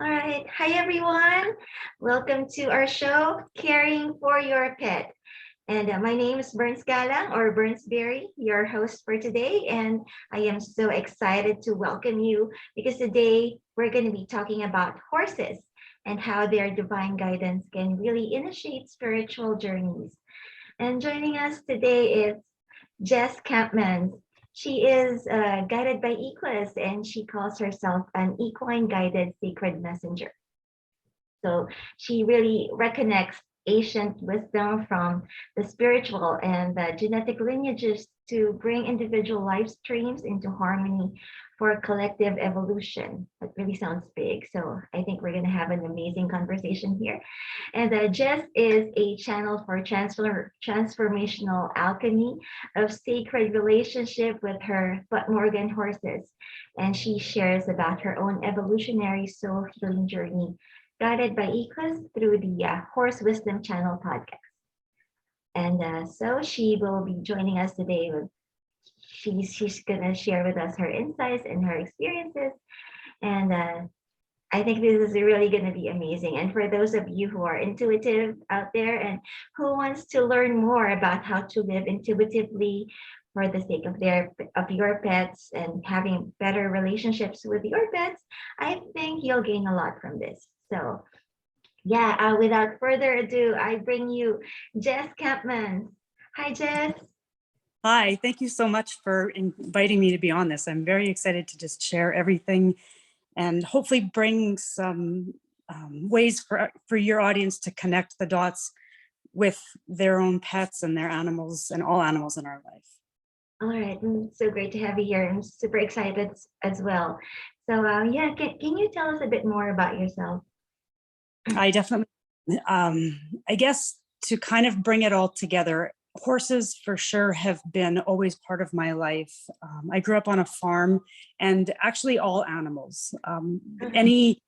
All right. Hi, everyone. Welcome to our show, Caring for Your Pet. And my name is Berns Galang or Bernsberry, your host for today. And I am so excited to welcome you because today we're going to be talking about horses and how their divine guidance can really initiate spiritual journeys. And joining us today is Jess Campmans. She is guided by Equus and she calls herself an equine guided sacred messenger. So she really reconnects ancient wisdom from the spiritual and the genetic lineages to bring individual life streams into harmony for collective evolution. That really sounds big. So I think we're going to have an amazing conversation here. And Jess is a channel for transformational alchemy of sacred relationship with her Butte Morgan horses. And she shares about her own evolutionary soul healing journey guided by Equus through the HorseWisdom Channel podcast. And so she will be joining us today. She's gonna share with us her insights and her experiences. And I think this is really going to be amazing. And for those of you who are intuitive out there and who wants to learn more about how to live intuitively for the sake of your pets and having better relationships with your pets, I think you'll gain a lot from this. So yeah, without further ado, I bring you Jess Campmans. Hi, Jess. Hi, thank you so much for inviting me to be on this. I'm very excited to just share everything and hopefully bring some ways for your audience to connect the dots with their own pets and their animals and all animals in our life. All right, so great to have you here. I'm super excited as well. So yeah, can you tell us a bit more about yourself? I definitely, I guess to kind of bring it all together, horses for sure have been always part of my life. I grew up on a farm, and actually all animals. Any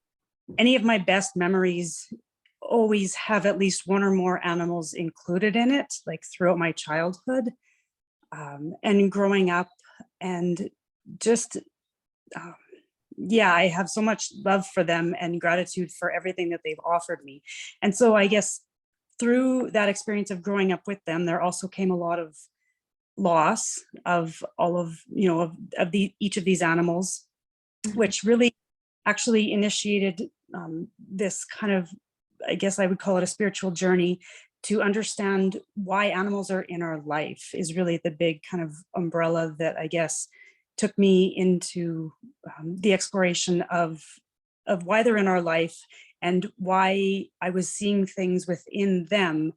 of my best memories always have at least one or more animals included in it, like throughout my childhood and growing up, and just yeah, I have so much love for them and gratitude for everything that they've offered me. And so I guess through that experience of growing up with them, there also came a lot of loss of all of, each of these animals, which really actually initiated this kind of, I guess I would call it a spiritual journey to understand why animals are in our life is really the big kind of umbrella that I guess took me into the exploration of why they're in our life and why I was seeing things within them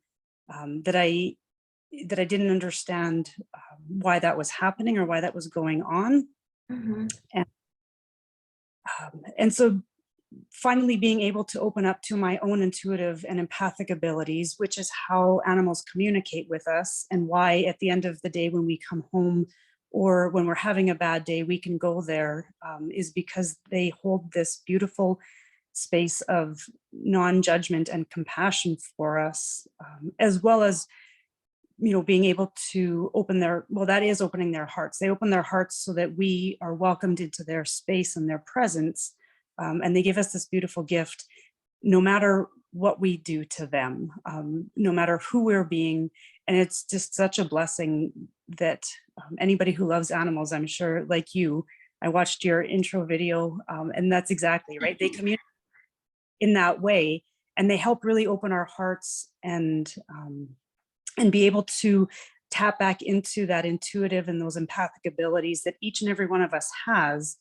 that I didn't understand why that was happening or why that was going on. And so finally being able to open up to my own intuitive and empathic abilities, which is how animals communicate with us, and why at the end of the day when we come home or when we're having a bad day, we can go there, is because they hold this beautiful space of non-judgment and compassion for us, as well as, being able to open that is opening their hearts. They open their hearts so that we are welcomed into their space and their presence. And they give us this beautiful gift, no matter what we do to them, no matter who we're being. And it's just such a blessing that anybody who loves animals, I'm sure, like you, I watched your intro video, and that's exactly right. They communicate in that way, and they help really open our hearts and be able to tap back into that intuitive and those empathic abilities that each and every one of us has,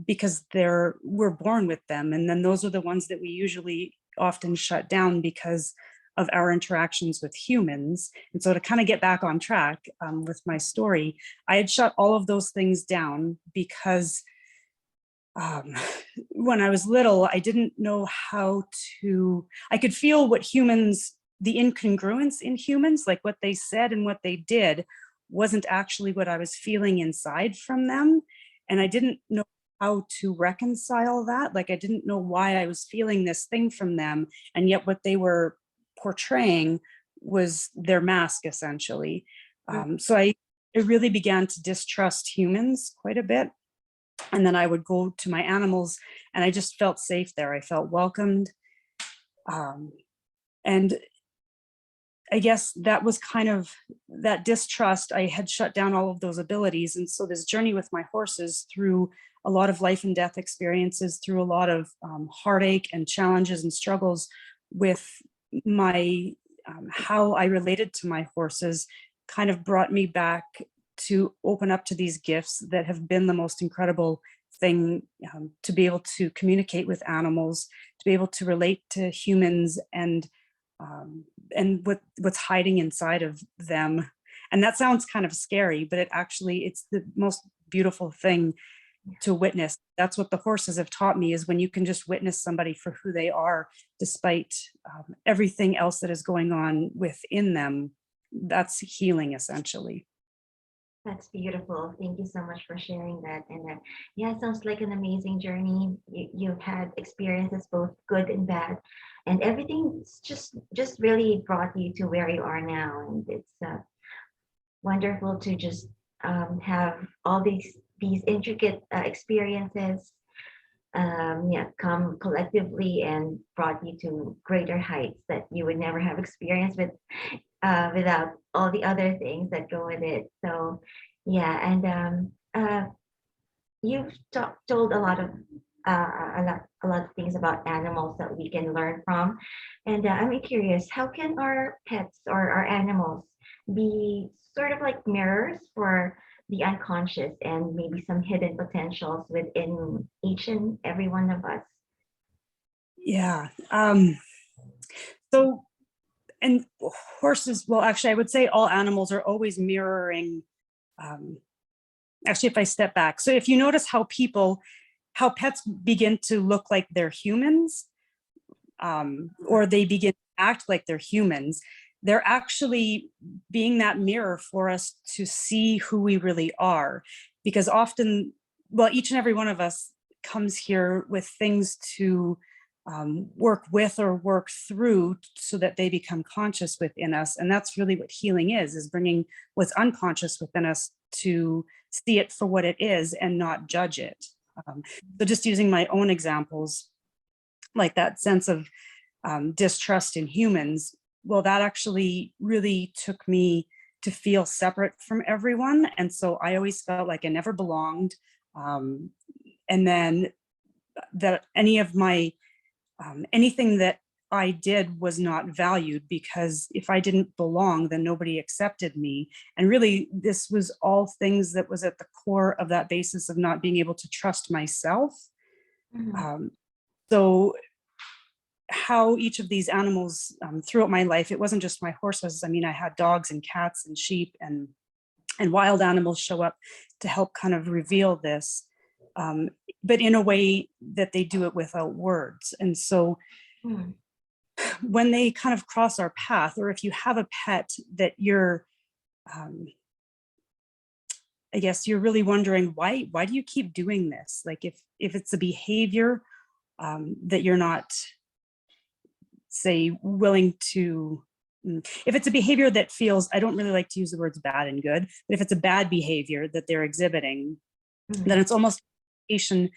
because we're born with them. And then those are the ones that we usually often shut down because of our interactions with humans. And so to kind of get back on track with my story, I had shut all of those things down because when I was little, I didn't know I could feel the incongruence in humans, like what they said and what they did wasn't actually what I was feeling inside from them. And I didn't know how to reconcile that. Like I didn't know why I was feeling this thing from them. And yet what they were portraying was their mask, essentially. So I really began to distrust humans quite a bit. And then I would go to my animals, and I just felt safe there. I felt welcomed. And I guess that was kind of that distrust. I had shut down all of those abilities. And so this journey with my horses, through a lot of life and death experiences, through a lot of heartache and challenges and struggles with my how I related to my horses, kind of brought me back to open up to these gifts that have been the most incredible thing, to be able to communicate with animals, to be able to relate to humans, and what's hiding inside of them. And that sounds kind of scary, but it's the most beautiful thing to witness. That's what the horses have taught me, is when you can just witness somebody for who they are, despite everything else that is going on within them, that's healing, essentially. That's beautiful. Thank you so much for sharing that. And yeah, it sounds like an amazing journey. You've had experiences, both good and bad, and everything's just really brought you to where you are now. And it's wonderful to just have all these intricate experiences, yeah, come collectively and brought you to greater heights that you would never have experienced without all the other things that go with it. So yeah, and you've told a lot of things about animals that we can learn from, and I'm curious, how can our pets or our animals be sort of like mirrors for the unconscious and maybe some hidden potentials within each and every one of us? Yeah. So, and horses, well, actually, I would say all animals are always mirroring. Actually, if I step back, so if you notice how pets begin to look like they're humans, or they begin to act like they're humans, they're actually being that mirror for us to see who we really are. Because often, well, each and every one of us comes here with things to work with or work through, so that they become conscious within us. And that's really what healing is bringing what's unconscious within us to see it for what it is and not judge it. So just using my own examples, like that sense of distrust in humans, well, that actually really took me to feel separate from everyone. And so I always felt like I never belonged. And then that any of my anything that I did was not valued, because if I didn't belong, then nobody accepted me. And really, this was all things that was at the core of that basis of not being able to trust myself. Mhm. So how each of these animals, throughout my life, it wasn't just my horses. I mean, I had dogs and cats and sheep and wild animals show up to help kind of reveal this, but in a way that they do it without words. And so Mhm. when they kind of cross our path, or if you have a pet that you're, I guess you're really wondering, why do you keep doing this? Like if it's a behavior that you're not, say, willing to, if it's a behavior that feels, I don't really like to use the words bad and good, but if it's a bad behavior that they're exhibiting, then Mhm. it's almost an invitation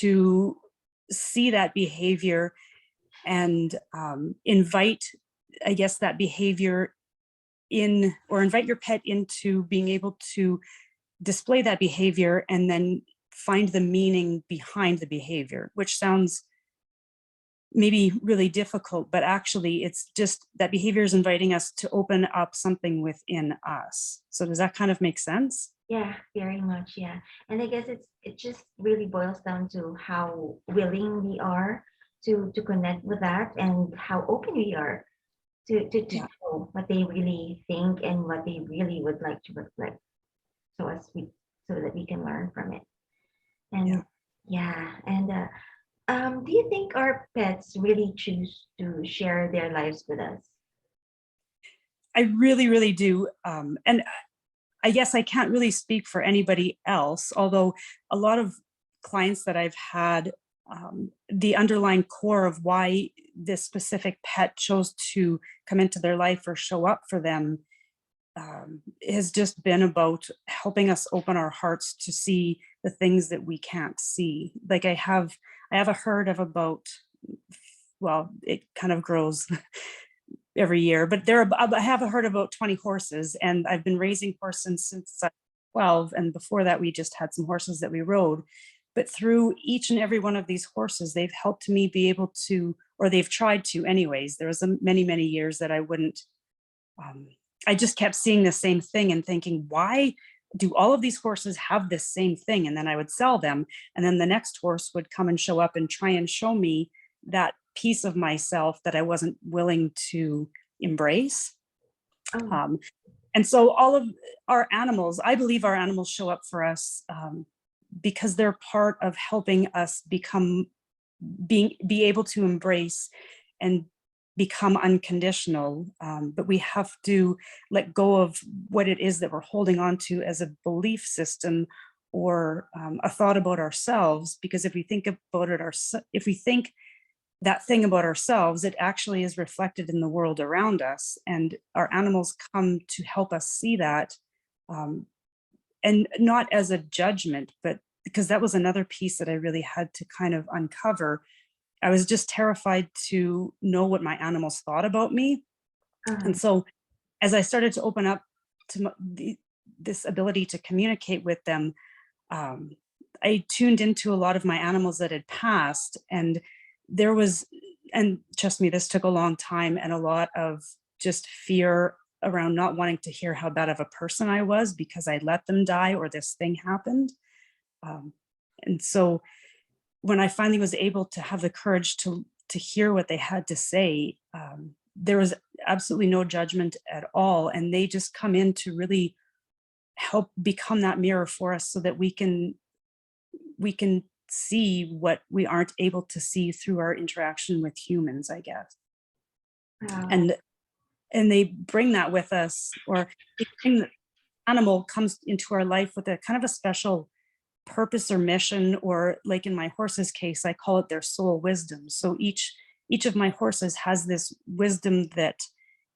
to see that behavior and invite, I guess, that behavior in, or invite your pet into being able to display that behavior and then find the meaning behind the behavior, which sounds maybe really difficult, but actually it's just that behavior is inviting us to open up something within us. So does that kind of make sense? Yeah, very much. Yeah. And I guess it just really boils down to how willing we are to connect with that, and how open we are to Yeah. know what they really think and what they really would like to reflect, so as we so that we can learn from it. Yeah. And yeah, and do you think our pets really choose to share their lives with us? I really, really do. And I guess I can't really speak for anybody else, although a lot of clients that I've had, the underlying core of why this specific pet chose to come into their life or show up for them, has just been about helping us open our hearts to see the things that we can't see. Like I have a herd of about, well, it kind of grows every year, but I have a herd of about 20 horses, and I've been raising horses since I was 12. And before that, we just had some horses that we rode. But through each and every one of these horses, they've helped me be able to, or they've tried to anyways. There was many, many years that I wouldn't, I just kept seeing the same thing and thinking, why do all of these horses have this same thing? And then I would sell them. And then the next horse would come and show up and try and show me that piece of myself that I wasn't willing to embrace. Oh. And so all of our animals, I believe our animals show up for us because they're part of helping us be able to embrace and become unconditional. But we have to let go of what it is that we're holding on to as a belief system or a thought about ourselves. Because if we think about it, if we think that thing about ourselves, it actually is reflected in the world around us. And our animals come to help us see that, and not as a judgment, but because that was another piece that I really had to kind of uncover. I was just terrified to know what my animals thought about me. And so as I started to open up to this ability to communicate with them, I tuned into a lot of my animals that had passed, and and trust me, this took a long time and a lot of just fear around not wanting to hear how bad of a person I was because I let them die or this thing happened. And so when I finally was able to have the courage to hear what they had to say, there was absolutely no judgment at all. And they just come in to really help become that mirror for us so that we can see what we aren't able to see through our interaction with humans, I guess. Wow. And they bring that with us, or the animal comes into our life with a kind of a special purpose or mission, or like in my horse's case, I call it their soul wisdom. So each of my horses has this wisdom that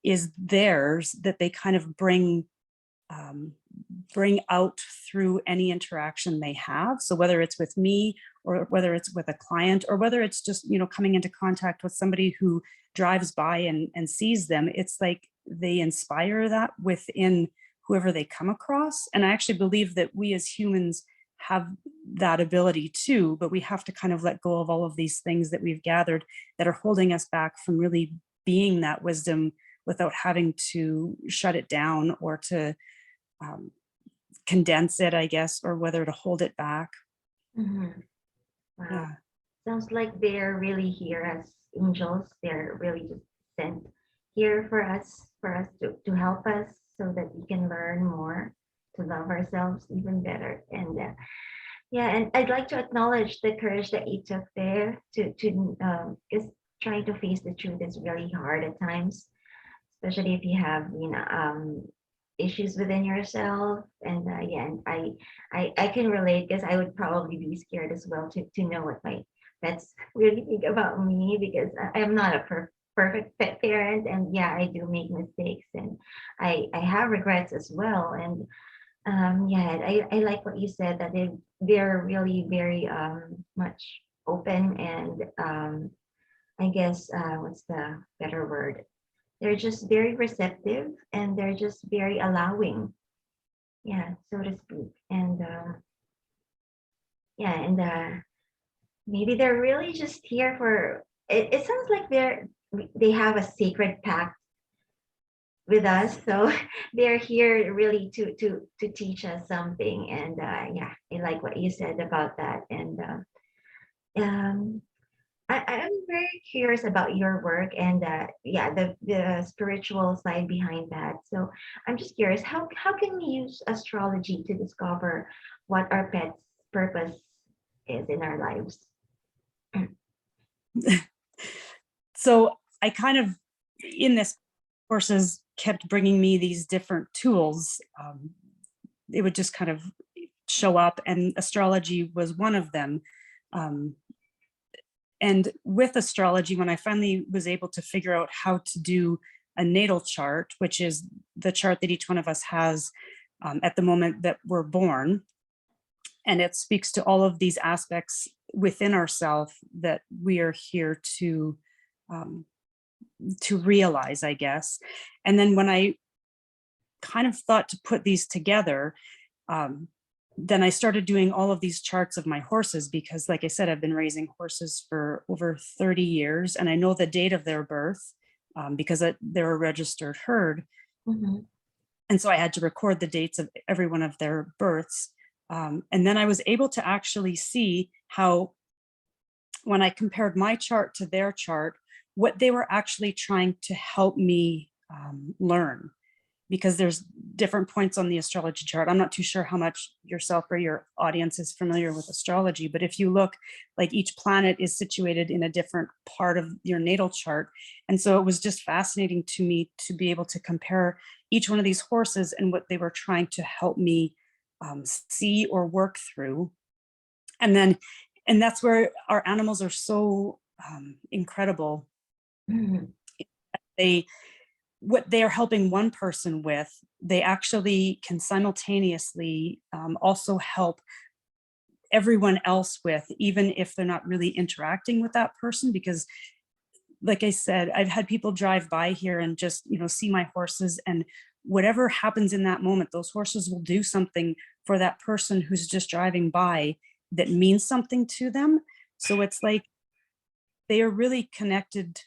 is theirs that they kind of bring out through any interaction they have. So whether it's with me or whether it's with a client or whether it's just, coming into contact with somebody who drives by and sees them, it's like they inspire that within whoever they come across. And I actually believe that we as humans have that ability too, but we have to kind of let go of all of these things that we've gathered that are holding us back from really being that wisdom without having to shut it down or to condense it, I guess, or whether to hold it back. Wow. Yeah. Sounds like they're really here as angels. They're really just sent here for us to help us so that we can learn more, to love ourselves even better. And and I'd like to acknowledge the courage that you took there to because trying to face the truth is really hard at times, especially if you have issues within yourself. And and I can relate because I would probably be scared as well to know what my pets really think about me, because I'm not a perfect pet parent, and I do make mistakes, and I have regrets as well. And I like what you said, that they're really very much open, and I guess what's the better word? They're just very receptive, and they're just very allowing, so to speak. And maybe they're really just here for it. It sounds like they have a sacred pact with us, so they're here really to teach us something. And I like what you said about that. And I'm very curious about your work, and the spiritual side behind that. So I'm just curious, how can we use astrology to discover what our pet's purpose is in our lives? So I kind of, in this, horses kept bringing me these different tools. It would just kind of show up, and astrology was one of them. And with astrology, when I finally was able to figure out how to do a natal chart, which is the chart that each one of us has at the moment that we're born, And it speaks to all of these aspects within ourselves that we are here um, to realize, I guess. And then when I kind of thought to put these together, um, then I started doing all of these charts of my horses because, like I said, I've been raising horses for over 30 years, and I know the date of their birth because they're a registered herd. Mm-hmm. And so I had to record the dates of every one of their births. And then I was able to actually see how, when I compared my chart to their chart, what they were actually trying to help me learn. Because there's different points on the astrology chart. I'm not too sure how much yourself or your audience is familiar with astrology, but if you look, like, each planet is situated in a different part of your natal chart. And so it was just fascinating to me to be able to compare each one of these horses and what they were trying to help me see or work through. And that's where our animals are so incredible. Mm-hmm. What they are helping one person with, they actually can simultaneously also help everyone else with, even if they're not really interacting with that person. Because, like I said, I've had people drive by here and just, see my horses, and whatever happens in that moment, those horses will do something for that person who's just driving by that means something to them. So it's like they are really connected,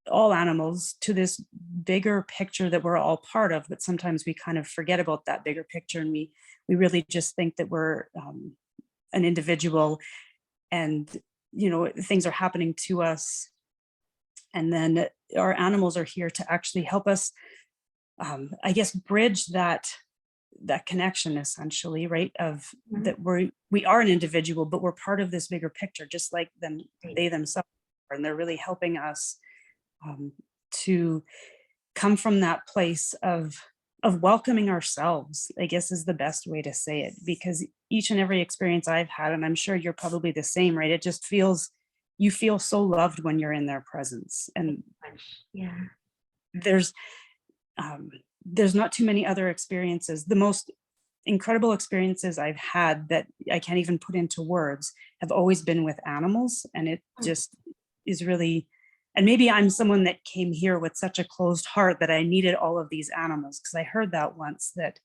all animals, to this bigger picture that we're all part of, but sometimes we kind of forget about that bigger picture, and we really just think that we're an individual, and things are happening to us, and then our animals are here to actually help us, I guess, bridge that connection, essentially, right, of that we are an individual, but we're part of this bigger picture, just like they themselves are, and they're really helping us to come from that place of welcoming ourselves, I guess, is the best way to say it. Because each and every experience I've had, and I'm sure you're probably the same, right? It just you feel so loved when you're in their presence. And Yeah. there's not too many other experiences. The most incredible experiences I've had that I can't even put into words have always been with animals. And it just is really, and maybe I'm someone that came here with such a closed heart that I needed all of these animals, because I heard that once, that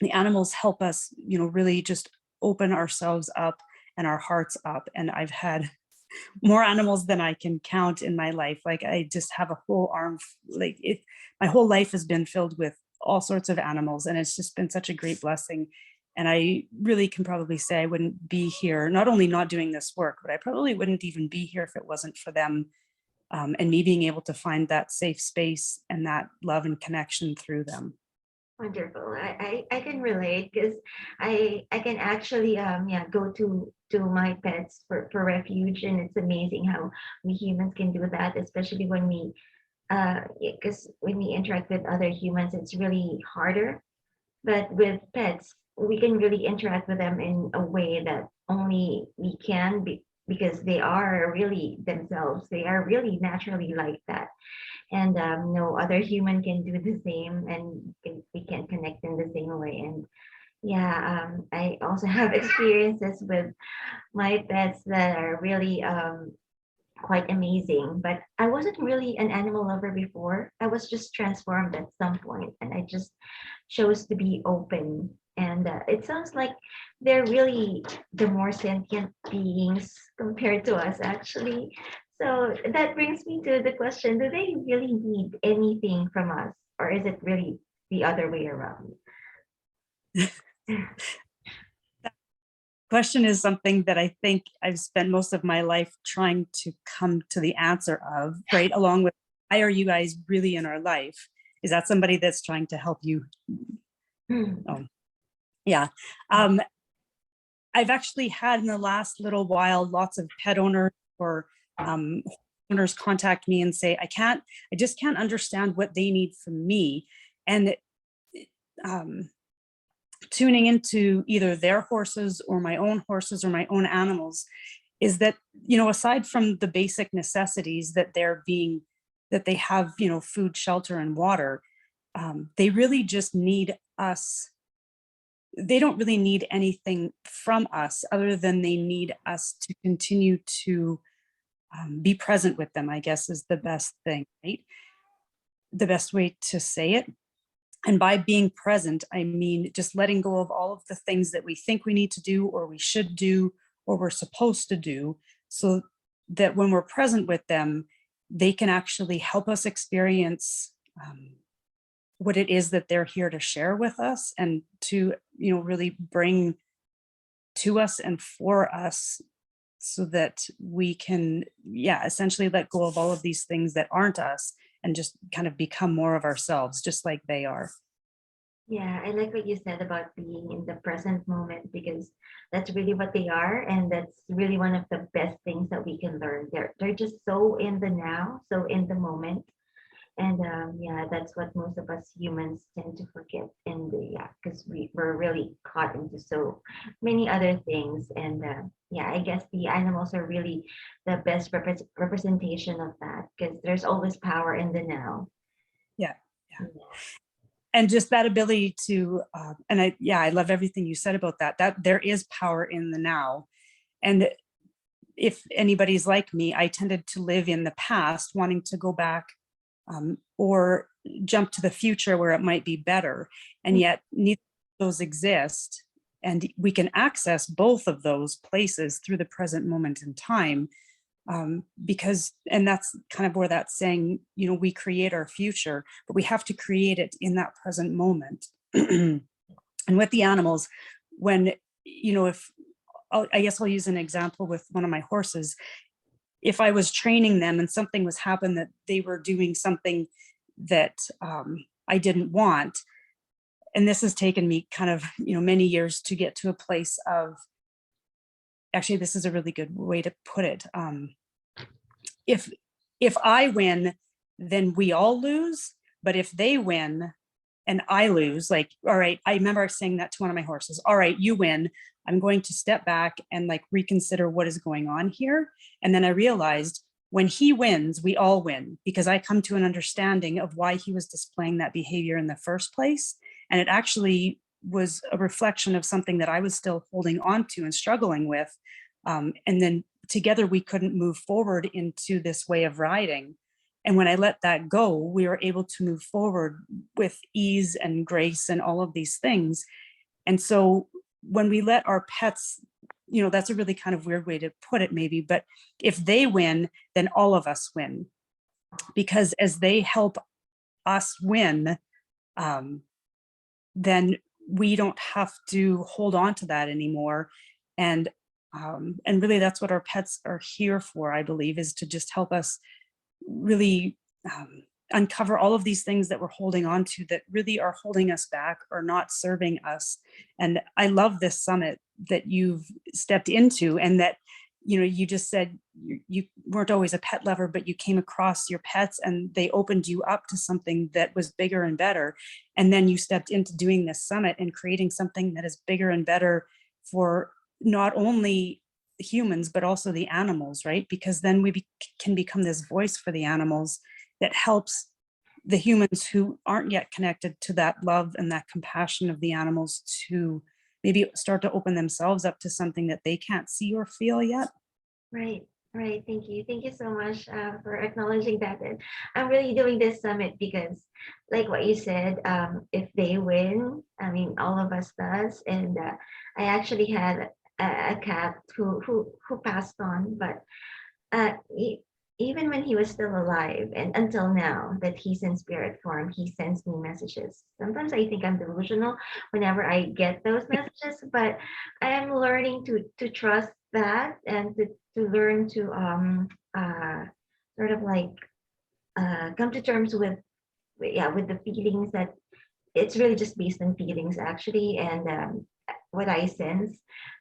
the animals help us, really just open ourselves up and our hearts up. And I've had more animals than I can count in my life. Like, I just have a whole arm, my whole life has been filled with all sorts of animals, and it's just been such a great blessing. And I really can probably say I wouldn't be here, not only not doing this work, but I probably wouldn't even be here if it wasn't for them, and me being able to find that safe space and that love and connection through them. Wonderful. I can relate, because I can actually go to my pets for refuge, and it's amazing how we humans can do that, especially when we because when we interact with other humans, it's really harder. But with pets, we can really interact with them in a way that only we can be, because they are really themselves. They are really naturally like that. And no other human can do the same, and we can connect in the same way. And yeah, I also have experiences with my pets that are really quite amazing. But I wasn't really an animal lover before. I was just transformed at some point, and I just chose to be open. And it sounds like they're really the more sentient beings compared to us, actually. So that brings me to the question: do they really need anything from us, or is it really the other way around? Question is something that I think I've spent most of my life trying to come to the answer of, right? Along with, why are you guys really in our life? Is that somebody that's trying to help you? Oh, yeah. I've actually had, in the last little while, lots of pet owners or owners contact me and say, I just can't understand what they need from me. And tuning into either their horses or my own horses or my own animals is that, aside from the basic necessities that they have, food, shelter, and water, they really just need us they don't really need anything from us other than they need us to continue to be present with them, I guess is the best thing, right? The best way to say it. And by being present, I mean just letting go of all of the things that we think we need to do, or we should do, or we're supposed to do, so that when we're present with them, they can actually help us experience what it is that they're here to share with us, and to, really bring to us and for us, so that we can, essentially let go of all of these things that aren't us and just kind of become more of ourselves, just like they are. Yeah, I like what you said about being in the present moment, because that's really what they are, and that's really one of the best things that we can learn. They're just so in the now, so in the moment, and yeah, that's what most of us humans tend to forget. And because we're really caught into so many other things, and yeah, I guess the animals are really the best representation of that, because there's always power in the now. Yeah. Yeah. And just that ability to, and I love everything you said about that there is power in the now. And if anybody's like me, I tended to live in the past, wanting to go back, or jump to the future where it might be better. And yet neither of those exist. And we can access both of those places through the present moment in time. Because, and that's kind of where that's saying, we create our future, but we have to create it in that present moment. And with the animals, when, if I guess I'll use an example with one of my horses. If I was training them and something was happening, that they were doing something that I didn't want, and this has taken me kind of, many years to get to a place of, actually, this is a really good way to put it. If I win, then we all lose. But if they win and I lose, like, all right, I remember saying that to one of my horses, all right, you win. I'm going to step back and like reconsider what is going on here. And then I realized when he wins, we all win, because I come to an understanding of why he was displaying that behavior in the first place. And it actually was a reflection of something that I was still holding on to and struggling with. And then together we couldn't move forward into this way of riding. And when I let that go, we were able to move forward with ease and grace and all of these things. And so when we let our pets, that's a really kind of weird way to put it maybe, but if they win, then all of us win. Because as they help us win, then we don't have to hold on to that anymore. And really that's what our pets are here for, I believe, is to just help us really uncover all of these things that we're holding on to that really are holding us back or not serving us. And I love this summit that you've stepped into, and that, you just said you weren't always a pet lover, but you came across your pets and they opened you up to something that was bigger and better. And then you stepped into doing this summit and creating something that is bigger and better for not only humans, but also the animals, right? Because then we can become this voice for the animals that helps the humans who aren't yet connected to that love and that compassion of the animals to maybe start to open themselves up to something that they can't see or feel yet. Right. Thank you. Thank you so much for acknowledging that. And I'm really doing this summit because, like what you said, if they win, I mean, all of us does. And I actually had a cat who passed on, but even when he was still alive, and until now that he's in spirit form, he sends me messages. Sometimes I think I'm delusional whenever I get those messages, but I am learning to trust that, and to learn to sort of like come to terms with the feelings, that it's really just based on feelings actually, and what I sense.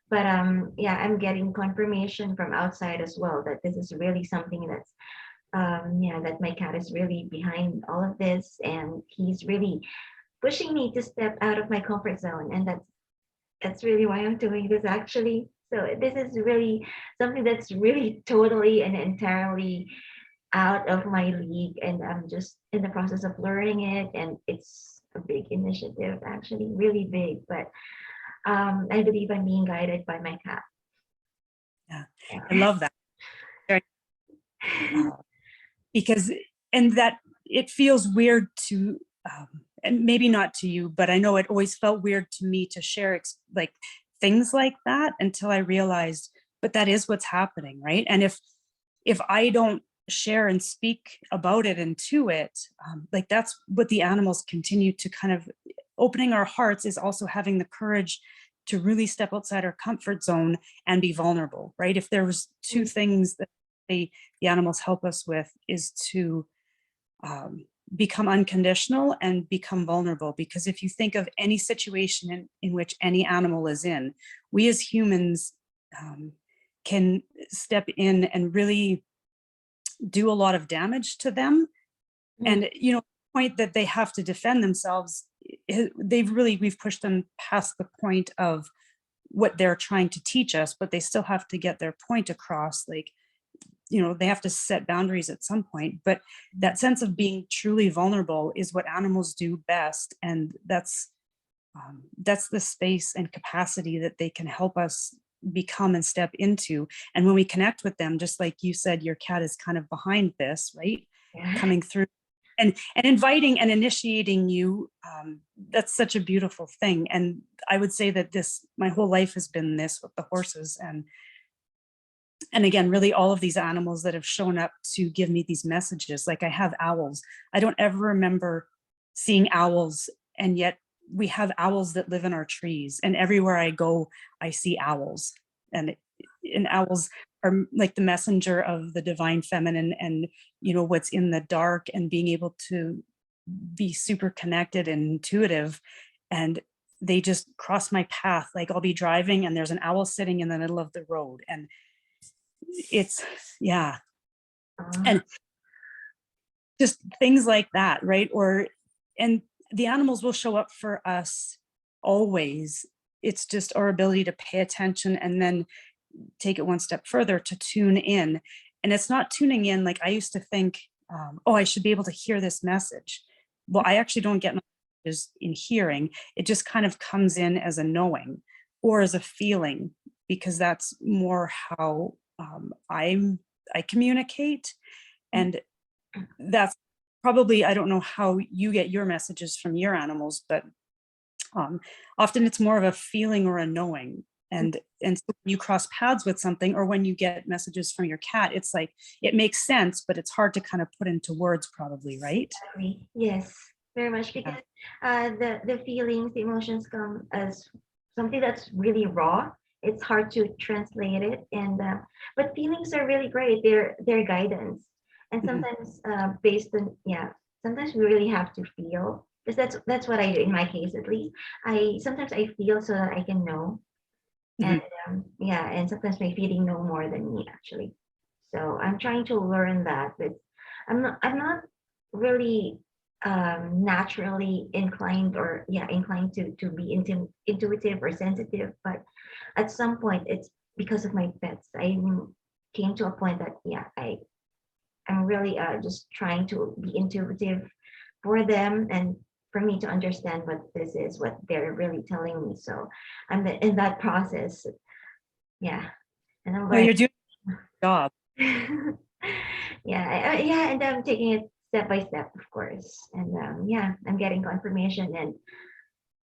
But I'm getting confirmation from outside as well that this is really something that's that my cat is really behind all of this, and he's really pushing me to step out of my comfort zone, and that's really why I'm doing this actually. So this is really something that's really totally and entirely out of my league, and I'm just in the process of learning it, and it's a big initiative actually, really big. But I believe I'm being guided by my cat. Yeah, Yeah. I love that. Because, and that it feels weird to, and maybe not to you, but I know it always felt weird to me to share like things like that until I realized, but that is what's happening, right? And if I don't share and speak about it and to it, like that's what the animals continue to kind of, opening our hearts is also having the courage to really step outside our comfort zone and be vulnerable, right? If there was two things that the animals help us with is to become unconditional and become vulnerable. Because if you think of any situation in which any animal is in, we as humans can step in and really do a lot of damage to them. And, you know, the point that they have to defend themselves, we've pushed them past the point of what they're trying to teach us, but they still have to get their point across. Like, you know, they have to set boundaries at some point, but that sense of being truly vulnerable is what animals do best. And that's the space and capacity that they can help us become and step into. And when we connect with them, just like you said, your cat is kind of behind this, right? Yeah. Coming through and inviting and initiating you, that's such a beautiful thing. And I would say that my whole life has been this with the horses, and again, really all of these animals that have shown up to give me these messages. Like I have owls. I don't ever remember seeing owls, and yet we have owls that live in our trees, and everywhere I go, I see owls. And owls are like the messenger of the divine feminine, and you know what's in the dark, and being able to be super connected and intuitive. And they just cross my path. Like I'll be driving and there's an owl sitting in the middle of the road, and it's, yeah. And just things like that, right? And the animals will show up for us always. It's just our ability to pay attention and then take it one step further to tune in. And it's not tuning in like I used to think, oh, I should be able to hear this message. Well, I actually don't get messages in hearing. It just kind of comes in as a knowing or as a feeling, because that's more how I communicate. And that's probably, I don't know how you get your messages from your animals, but often it's more of a feeling or a knowing. And so when you cross paths with something, or when you get messages from your cat, it's like, it makes sense, but it's hard to kind of put into words probably, right? Exactly. Yes, very much, because the feelings, the emotions come as something that's really raw. It's hard to translate it, and but feelings are really great. They're guidance, and sometimes based on, sometimes we really have to feel, because that's what I do in my case, at least. I feel so that I can know. And and sometimes my feeling know more than me, actually. So I'm trying to learn that, but I'm not really naturally inclined, or inclined to be intuitive or sensitive. But at some point, it's because of my pets. I came to a point that I'm really just trying to be intuitive for them, and for me to understand what they're really telling me. So I'm in that process. Yeah. And I'm No, learning. you're doing a good job. And I'm taking it step by step, of course. And I'm getting confirmation, and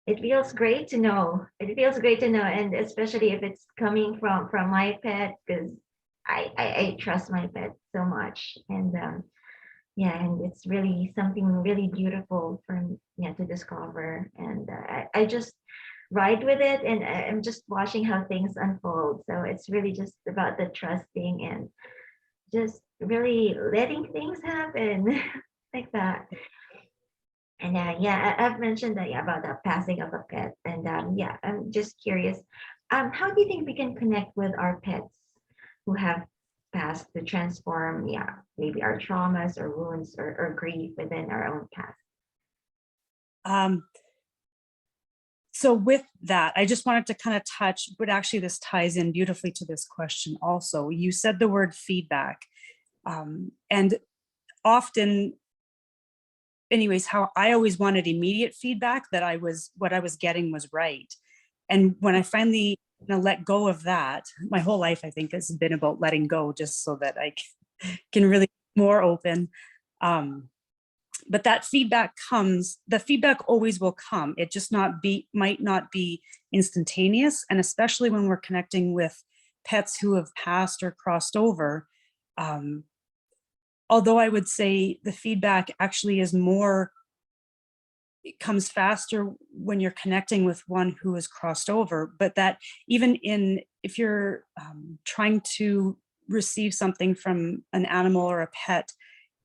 it feels great to know. It feels great to know, and especially if it's coming from my pet, because I trust my pet so much. And and it's really something really beautiful for me, to discover. And I just ride with it, and I'm just watching how things unfold. So it's really just about the trusting and just really letting things happen like that. And I've mentioned that, about the passing of a pet. And I'm just curious, how do you think we can connect with our pets who have passed, to transform, maybe our traumas or wounds, or grief within our own past? So with that, I just wanted to kind of touch, but actually this ties in beautifully to this question also. You said the word feedback. And often, anyways, how I always wanted immediate feedback that what I was getting was right. And when I finally let go of that, my whole life, I think, has been about letting go, just so that I can really be more open. But that feedback comes, the feedback always will come. It just might not be instantaneous. And especially when we're connecting with pets who have passed or crossed over. Although I would say the feedback actually is more, it comes faster when you're connecting with one who has crossed over, but that even if you're trying to receive something from an animal or a pet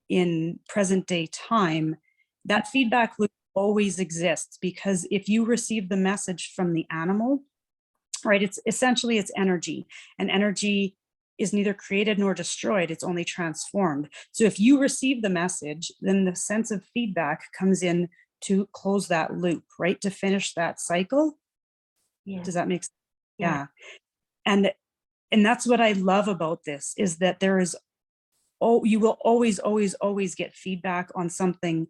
in present day time, that feedback loop always exists, because if you receive the message from the animal, right, it's essentially, it's energy, and energy is neither created nor destroyed, it's only transformed. So if you receive the message, then the sense of feedback comes in to close that loop, right, to finish that cycle. Yeah. Does that make sense? Yeah. And that's what I love about this, is that there is, you will always get feedback on something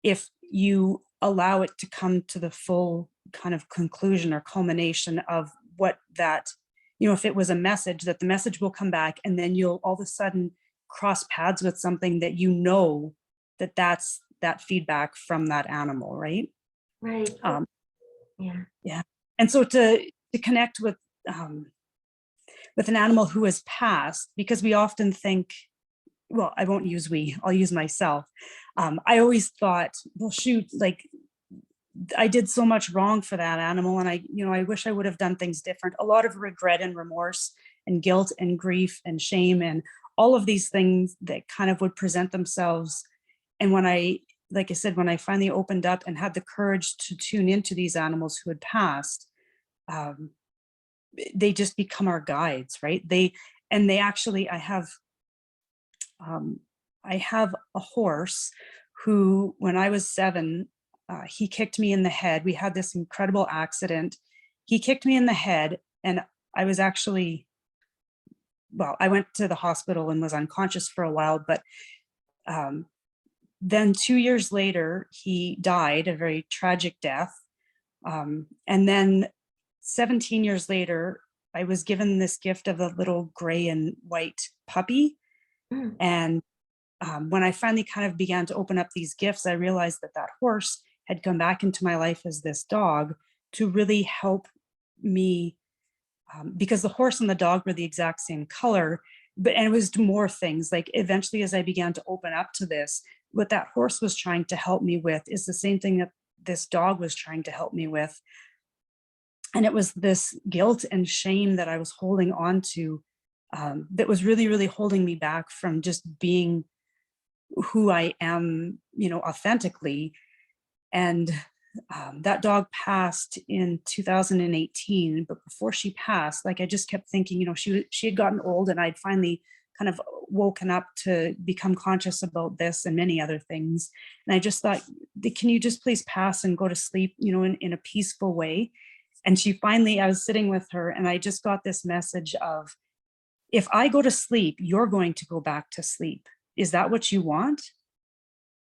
if you allow it to come to the full kind of conclusion or culmination of what that, if it was a message, that the message will come back, and then you'll all of a sudden cross paths with something that that's that feedback from that animal, right? Right. Yeah. And so to connect with an animal who has passed, because we often think, well, I won't use we, I'll use myself. I always thought, well, shoot, like I did so much wrong for that animal, and I wish I would have done things different. A lot of regret and remorse and guilt and grief and shame and all of these things that kind of would present themselves. And like I said, when I finally opened up and had the courage to tune into these animals who had passed, they just become our guides, right? I have a horse who, when I was 7, he kicked me in the head. We had this incredible accident. He kicked me in the head, and I was actually, I went to the hospital and was unconscious for a while, but then 2 years later, he died a very tragic death. And then 17 years later, I was given this gift of a little gray and white puppy. And when I finally kind of began to open up these gifts, I realized that horse had come back into my life as this dog to really help me, because the horse and the dog were the exact same color, and it was more things. Like eventually, as I began to open up to this, what that horse was trying to help me with is the same thing that this dog was trying to help me with. And it was this guilt and shame that I was holding on to, that was really, really holding me back from just being who I am, authentically. And that dog passed in 2018, but before she passed, like I just kept thinking, she had gotten old, and I'd finally kind of woken up to become conscious about this and many other things. And I just thought, can you just please pass and go to sleep, in a peaceful way? And I was sitting with her, and I just got this message of, if I go to sleep, you're going to go back to sleep. Is that what you want?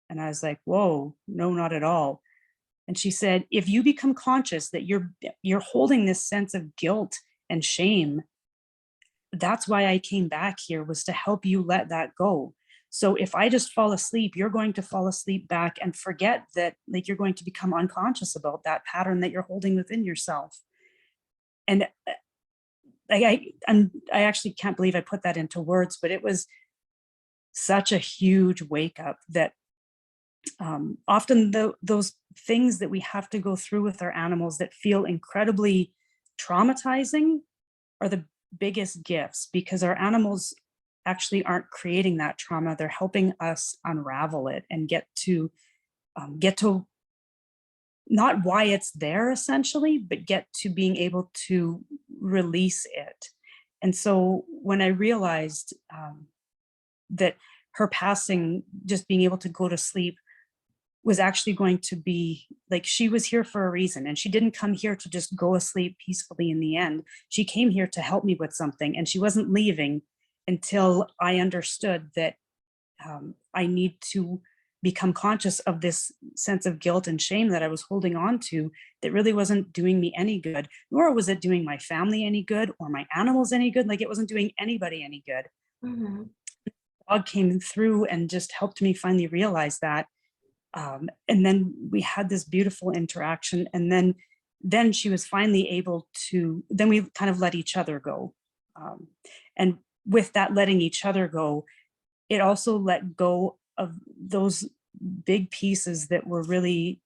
And I was like, whoa, no, not at all. And she said, if you become conscious that you're holding this sense of guilt and shame, that's why I came back here, was to help you let that go. So if I just fall asleep, you're going to fall asleep back and forget that, like, you're going to become unconscious about that pattern that you're holding within yourself. And I actually can't believe I put that into words, but it was such a huge wake up that often those things that we have to go through with our animals that feel incredibly traumatizing are the biggest gifts, because our animals actually aren't creating that trauma. They're helping us unravel it and get to not why it's there essentially, but get to being able to release it. And so when I realized that her passing, just being able to go to sleep, was actually going to be like, she was here for a reason, and she didn't come here to just go asleep peacefully in the end. She came here to help me with something, and she wasn't leaving until I understood that I need to become conscious of this sense of guilt and shame that I was holding on to that really wasn't doing me any good, nor was it doing my family any good or my animals any good. Like, it wasn't doing anybody any good. Mm-hmm. Dog came through and just helped me finally realize that. And then we had this beautiful interaction. And then she was finally able to, then we kind of let each other go. And with that letting each other go, it also let go of those big pieces that were really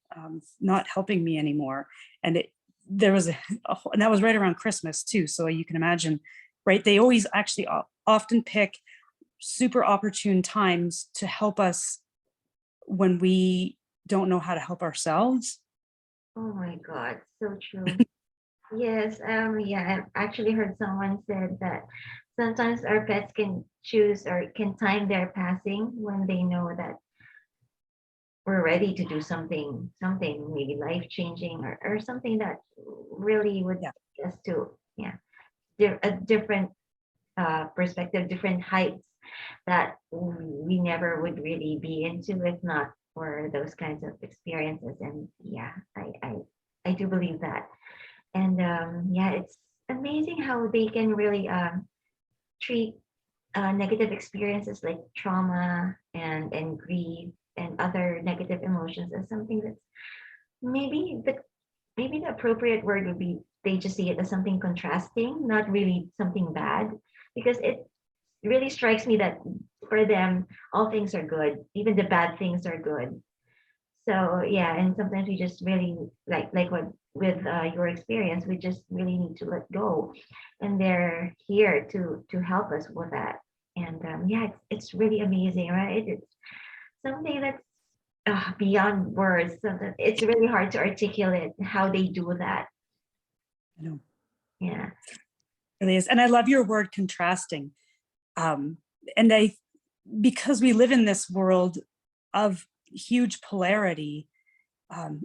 not helping me anymore. And there was and that was right around Christmas too. So you can imagine, right? They always actually often pick super opportune times to help us when we don't know how to help ourselves. Oh my God, so true. Yes, yeah, I've actually heard someone said that sometimes our pets can choose or can time their passing when they know that we're ready to do something maybe life-changing or something that really would Yeah. take us to, yeah, a different perspective, different heights that we never would really be into if not for those kinds of experiences. And yeah, I do believe that. And yeah, it's amazing how they can really treat negative experiences like trauma and grief and other negative emotions as something that's maybe the appropriate word would be they just see it as something contrasting, not really something bad, because it really strikes me that for them all things are good, even the bad things are good. So yeah, and sometimes we just really like what with your experience, we just really need to let go, and they're here to help us with that. And yeah, it's really amazing, right? It's something that's beyond words. So that it's really hard to articulate how they do that. I know Yeah. it really is. And I love your word contrasting. Um, and because we live in this world of huge polarity,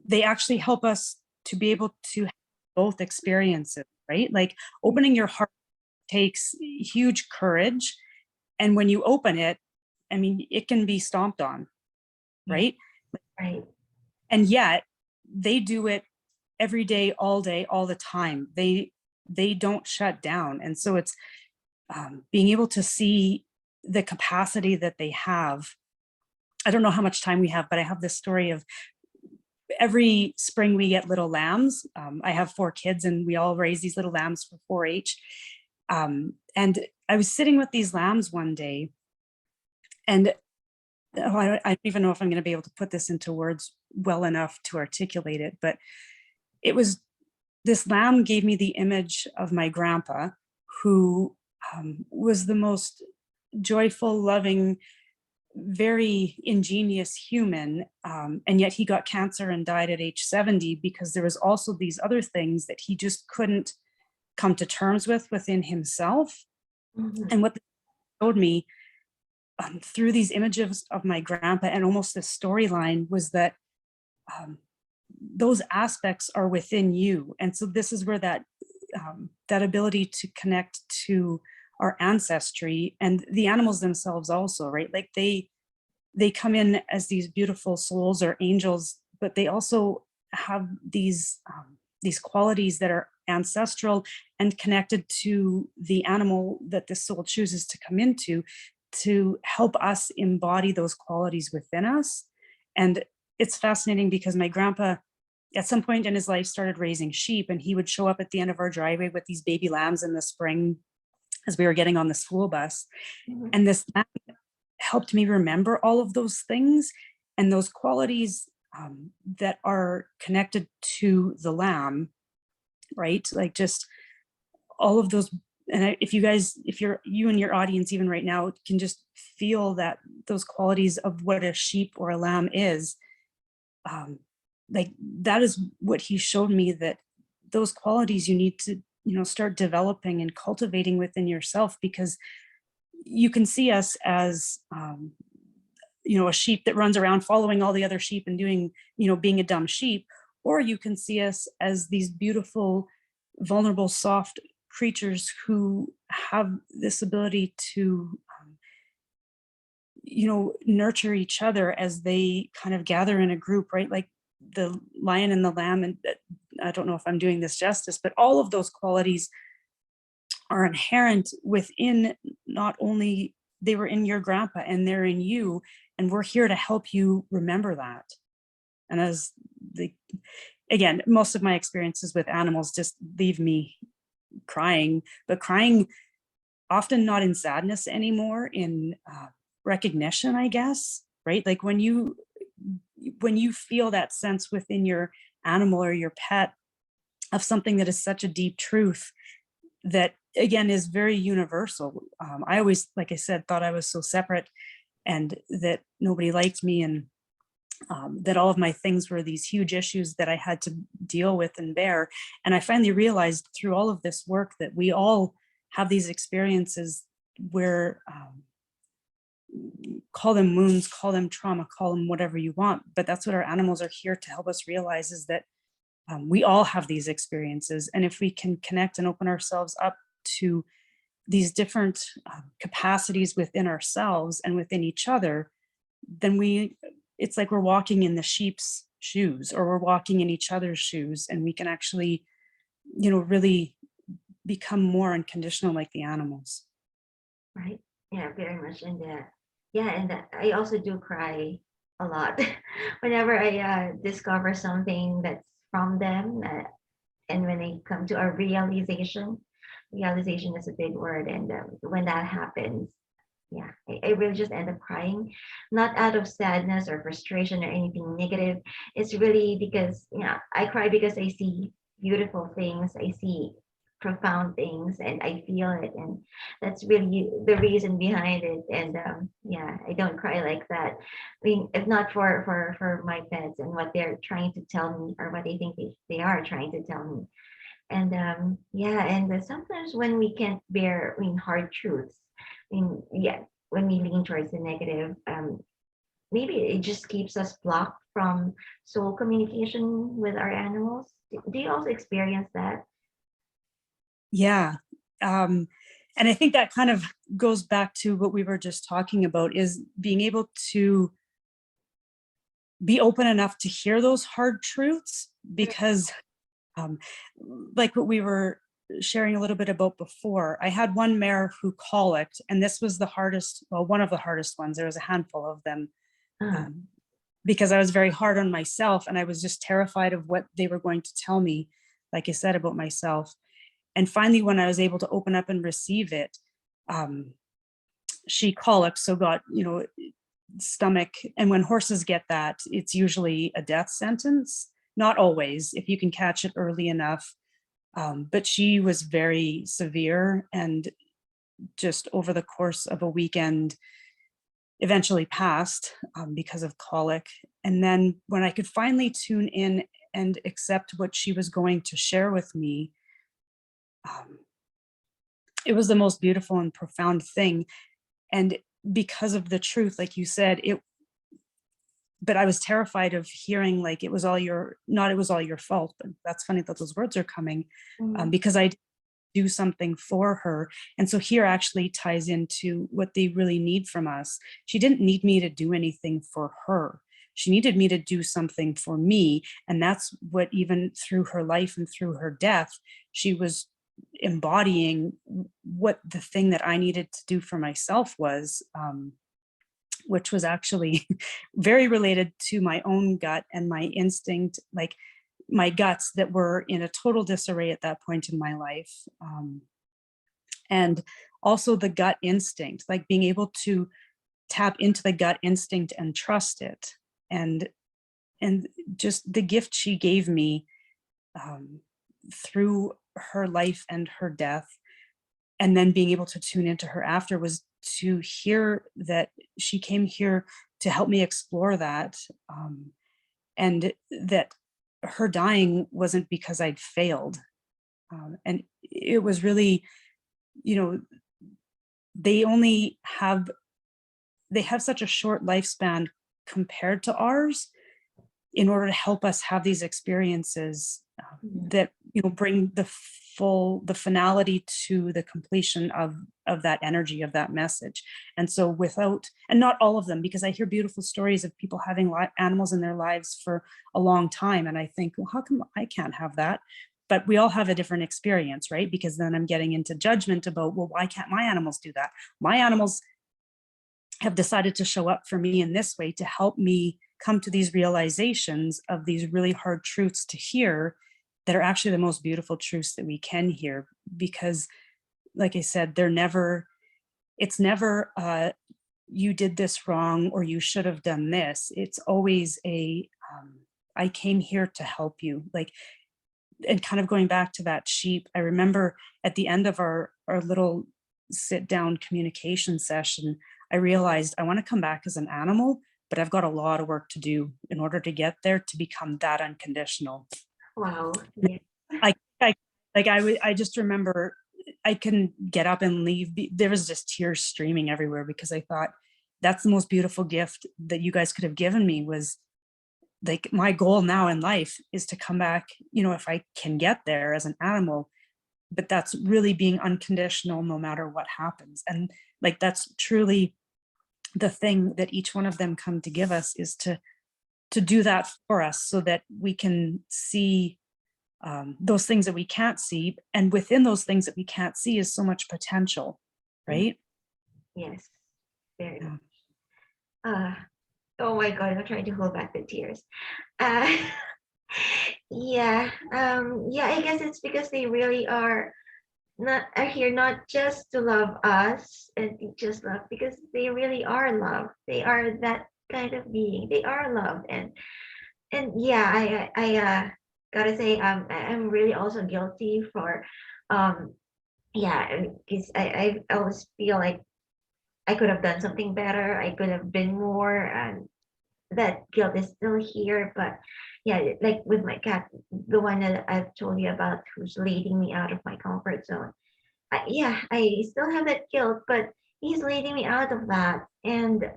they actually help us to be able to have both experiences, right? Like, opening your heart takes huge courage. And when you open it, I mean, it can be stomped on, Yeah. right? Right. And yet they do it every day, all the time. They don't shut down. And so it's being able to see the capacity that they have. I don't know how much time we have, but I have this story of every spring we get little lambs. I have 4 kids and we all raise these little lambs for 4-H. And I was sitting with these lambs one day, and I don't even know if I'm going to be able to put this into words well enough to articulate it, but it was, this lamb gave me the image of my grandpa, who was the most joyful, loving, very ingenious human, and yet he got cancer and died at age 70 because there was also these other things that he just couldn't come to terms with within himself. Mhm. And what they showed me through these images of my grandpa and almost this storyline was that those aspects are within you. And so this is where that that ability to connect to our ancestry and the animals themselves also, right? Like they come in as these beautiful souls or angels, but they also have these qualities that are ancestral and connected to the animal that the soul chooses to come into, to help us embody those qualities within us. And it's fascinating because my grandpa at some point in his life started raising sheep, and he would show up at the end of our driveway with these baby lambs in the spring as we were getting on the school bus. Mhm. And this lamb helped me remember all of those things and those qualities that are connected to the lamb, right? Like, just all of those. And if you and your audience even right now can just feel that, those qualities of what a sheep or a lamb is, like, that is what he showed me, that those qualities you need to, start developing and cultivating within yourself, because you can see us as a sheep that runs around following all the other sheep and doing, being a dumb sheep, or you can see us as these beautiful, vulnerable, soft creatures who have this ability to nurture each other as they kind of gather in a group, right? Like the lion and the lamb. And I don't know if I'm doing this justice, but all of those qualities are inherent within, not only they were in your grandpa and they're in you, and we're here to help you remember that. And as again, most of my experiences with animals just leave me crying, but crying often not in sadness anymore, in recognition, I guess, right? Like when you feel that sense within your animal or your pet of something that is such a deep truth that, again, is very universal. I always, like I said, thought I was so separate and that nobody liked me, and that all of my things were these huge issues that I had to deal with and bear. And I finally realized through all of this work that we all have these experiences where, call them wounds, call them trauma, call them whatever you want, but that's what our animals are here to help us realize, is that we all have these experiences. And if we can connect and open ourselves up to these different capacities within ourselves and within each other, then it's like we're walking in the sheep's shoes, or we're walking in each other's shoes, and we can actually, really become more unconditional like the animals. Right. Yeah, very much in that. Yeah, and I also do cry a lot whenever I discover something that's from them, and when they come to a realization. Realization is a big word, and when that happens, yeah, I really just end up crying, not out of sadness or frustration or anything negative. It's really because, I cry because I see beautiful things, I see profound things, and I feel it, and that's really the reason behind it. And yeah, I don't cry like that. I mean, if not for my pets and what they're trying to tell me, or what they think they are trying to tell me. And yeah, and sometimes when we can't bear, hard truths, yeah, when we lean towards the negative, maybe it just keeps us blocked from soul communication with our animals. Do you also experience that? Yeah. And I think that kind of goes back to what we were just talking about, is being able to be open enough to hear those hard truths, because like what we were sharing a little bit about before, I had one mare who colicked, and this was the hardest, well, one of the hardest ones. There was a handful of them, because I was very hard on myself, and I was just terrified of what they were going to tell me, like I said, about myself. And finally, when I was able to open up and receive it, she colicked, so got, stomach. And when horses get that, it's usually a death sentence. Not always, if you can catch it early enough. But she was very severe, and just over the course of a weekend, eventually passed because of colic. And then when I could finally tune in and accept what she was going to share with me, it was the most beautiful and profound thing. And because of the truth, like you said, but I was terrified of hearing like it was all your fault. But that's funny that those words are coming, because I do something for her. And so here actually ties into what they really need from us. She didn't need me to do anything for her. She needed me to do something for me. And that's what, even through her life and through her death, she was embodying what the thing that I needed to do for myself was, which was actually very related to my own gut and my instinct, like my guts that were in a total disarray at that point in my life. And also the gut instinct, like being able to tap into the gut instinct and trust it. And just the gift she gave me through her life and her death, and then being able to tune into her after, was to hear that she came here to help me explore that, and that her dying wasn't because I'd failed. And it was really, they have such a short lifespan compared to ours, in order to help us have these experiences that bring the the finality to the completion of that energy, of that message. And so without, and not all of them, because I hear beautiful stories of people having animals in their lives for a long time. And I think, well, how come I can't have that? But we all have a different experience, right? Because then I'm getting into judgment about, well, why can't my animals do that? My animals have decided to show up for me in this way to help me come to these realizations of these really hard truths to hear that are actually the most beautiful truths that we can hear. Because like I said, it's never you did this wrong or you should have done this. It's always I came here to help you. Like, and kind of going back to that sheep, I remember at the end of our little sit down communication session, I realized I want to come back as an animal, but I've got a lot of work to do in order to get there to become that unconditional. Wow. Yeah. I just remember I couldn't get up and leave. There was just tears streaming everywhere because I thought that's the most beautiful gift that you guys could have given me. Was like, my goal now in life is to come back, if I can get there as an animal, but that's really being unconditional no matter what happens. And like, that's truly the thing that each one of them come to give us, is to do that for us so that we can see those things that we can't see. And within those things that we can't see is so much potential, right? Yes, very Yeah. much. Oh my God, I'm trying to hold back the tears. Uh, yeah, I guess it's because they really are here not just to love us and teach us love, because they really are love. They are that kind of being. They are love, and yeah, I gotta say, I'm really also guilty for, because I always feel like I could have done something better. I could have been more, and that guilt is still here. But yeah, like with my cat, the one that I've told you about, who's leading me out of my comfort zone. I still have that guilt, but he's leading me out of that, and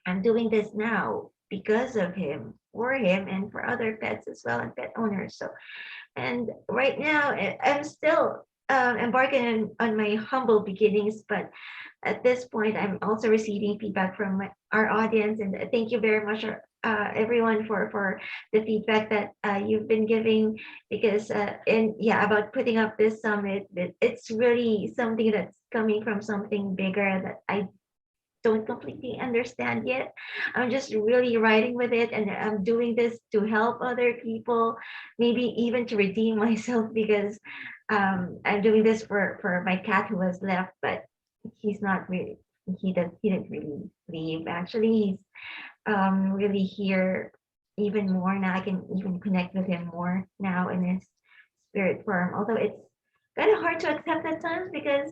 I'm doing this now because of him, for him, and for other pets as well, and pet owners. So, and right now, I'm still embarking on my humble beginnings, but at this point, I'm also receiving feedback from our audience, and thank you very much, everyone, for the feedback that you've been giving. Because about putting up this summit, it's really something that's coming from something bigger that I don't completely understand yet. I'm just really riding with it, and I'm doing this to help other people, maybe even to redeem myself, because I'm doing this for my cat who was left, but he's not really, he didn't really leave. Actually, he's really here even more now. I can even connect with him more now in his spirit form, although it's kind of hard to accept at times because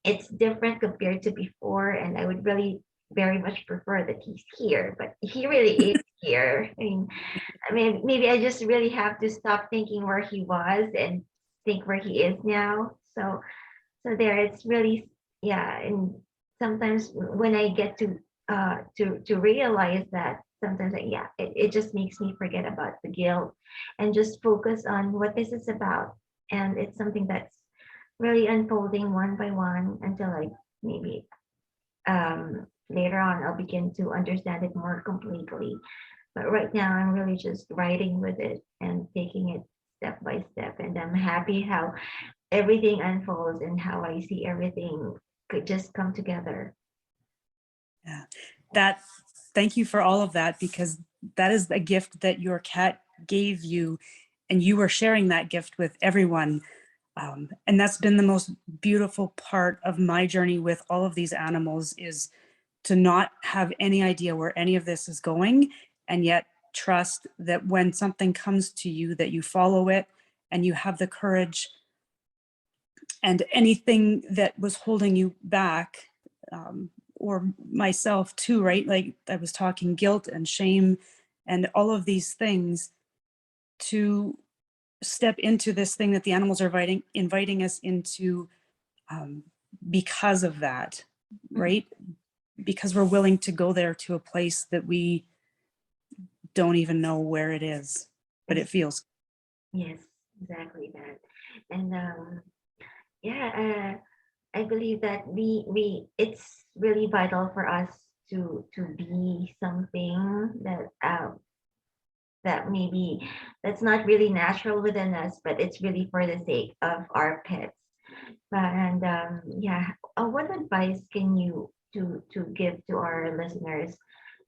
it's different compared to before, and I would really very much prefer that he's here, but he really is here. I mean, maybe I just really have to stop thinking where he was and think where he is now. So there, it's really, yeah. And sometimes when I get to realize that, sometimes it just makes me forget about the guilt and just focus on what this is about. And it's something that's really unfolding one by one until maybe later on I'll begin to understand it more completely. But right now I'm really just riding with it and taking it step by step. And I'm happy how everything unfolds and how I see everything could just come together. Yeah, thank you for all of that, because that is a gift that your cat gave you, and you were sharing that gift with everyone. And that's been the most beautiful part of my journey with all of these animals, is to not have any idea where any of this is going, and yet trust that when something comes to you, that you follow it and you have the courage, and anything that was holding you back, or myself too, right? Like I was talking guilt and shame and all of these things, to step into this thing that the animals are inviting us into, because of that, right? Because we're willing to go there, to a place that we don't even know where it is, but it feels. Yes, exactly that. And yeah, I believe that we it's really vital for us to be something that that maybe that's not really natural within us, but it's really for the sake of our pets. And yeah, what advice can you to give to our listeners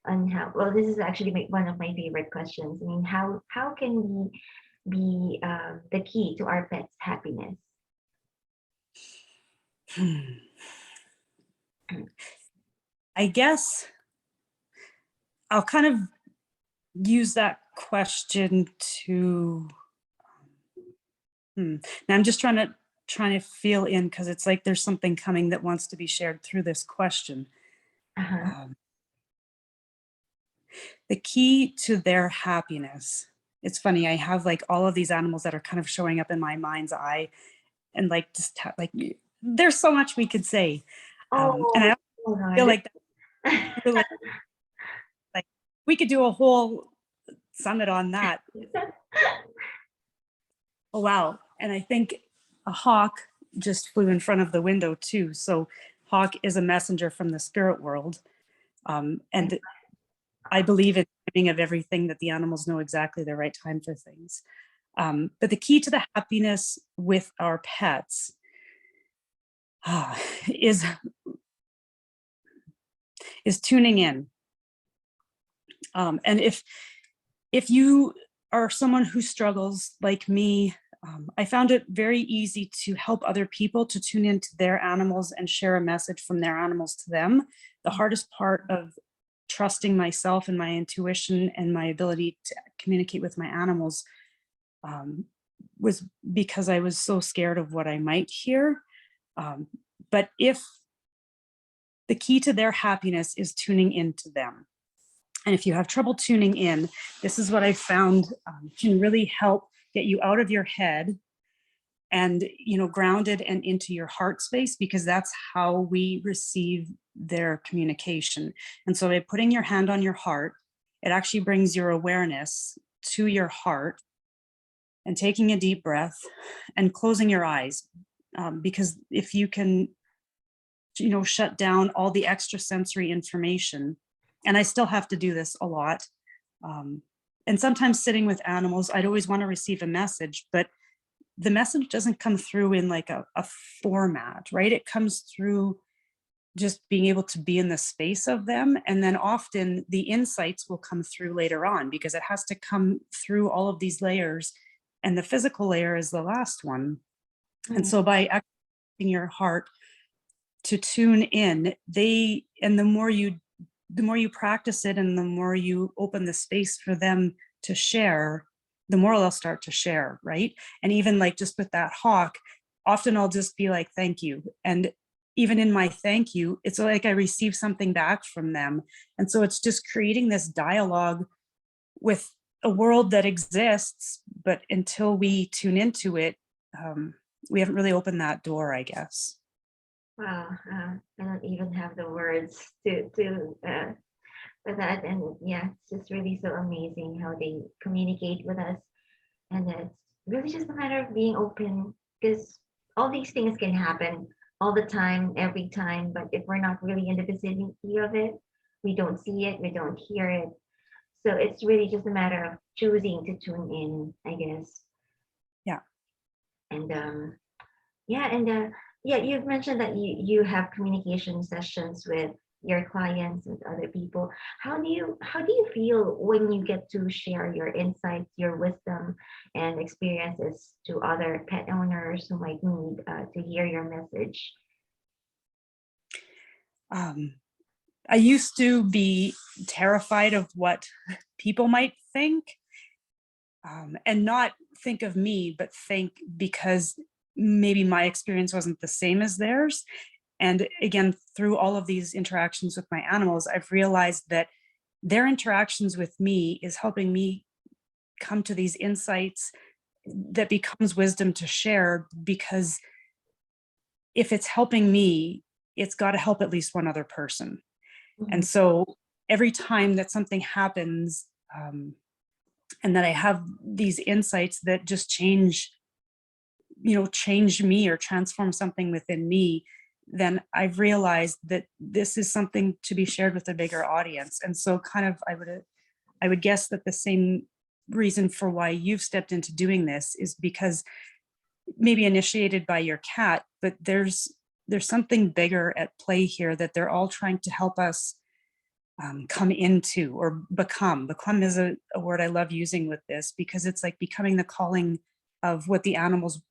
on how? Well, this is actually one of my favorite questions. I mean, how can we be the key to our pets' happiness? I guess I'll kind of use that question to now I'm just trying to feel in, because it's like there's something coming that wants to be shared through this question. Uh-huh. The key to their happiness. It's funny, I have like all of these animals that are kind of showing up in my mind's eye, and like just like there's so much we could say. And Oh, I oh feel God. like really, like we could do a whole summit on that. Oh wow. And I think a hawk just flew in front of the window too. So hawk is a messenger from the spirit world. And I believe in timing of everything, that the animals know exactly the right time for things. But the key to the happiness with our pets is tuning in. And if you are someone who struggles like me, I found it very easy to help other people to tune into their animals and share a message from their animals to them. The hardest part of trusting myself and my intuition and my ability to communicate with my animals was because I was so scared of what I might hear. But if the key to their happiness is tuning into them, and if you have trouble tuning in, this is what I found can really help get you out of your head and, you know, grounded and into your heart space, because that's how we receive their communication. And so by putting your hand on your heart, it actually brings your awareness to your heart, and taking a deep breath and closing your eyes. Because if you can, you know, shut down all the extra sensory information, and I still have to do this a lot. And sometimes sitting with animals, I'd always want to receive a message, but the message doesn't come through in like a format, right? It comes through just being able to be in the space of them. And then often the insights will come through later on, because it has to come through all of these layers. And the physical layer is the last one. And so by activating your heart to tune in, and the more you practice it, and the more you open the space for them to share, the more they'll start to share, right? And even like just with that hawk, often I'll just be like, thank you. And even in my thank you, it's like I receive something back from them. And so it's just creating this dialogue with a world that exists, but until we tune into it, we haven't really opened that door, I guess. Wow, I don't even have the words to for that, and yeah, it's just really so amazing how they communicate with us, and it's really just a matter of being open, because all these things can happen all the time, every time, but if we're not really in the vicinity of it, we don't see it, we don't hear it, so it's really just a matter of choosing to tune in, I guess. Yeah. And yeah, and yeah, you've mentioned that you have communication sessions with your clients and other people. How do you feel when you get to share your insights, your wisdom, and experiences to other pet owners who might need to hear your message? I used to be terrified of what people might think, and not think of me, but think because maybe my experience wasn't the same as theirs. And again, through all of these interactions with my animals, I've realized that their interactions with me is helping me come to these insights that becomes wisdom to share, because if it's helping me, it's got to help at least one other person. And Mhm. so every time that something happens, and that I have these insights that just change change me or transform something within me, then I've realized that this is something to be shared with a bigger audience. And so kind of I would guess that the same reason for why you've stepped into doing this is because maybe initiated by your cat, but there's something bigger at play here that they're all trying to help us come into or become. Become is a word I love using with this, because it's like becoming the calling of what the animals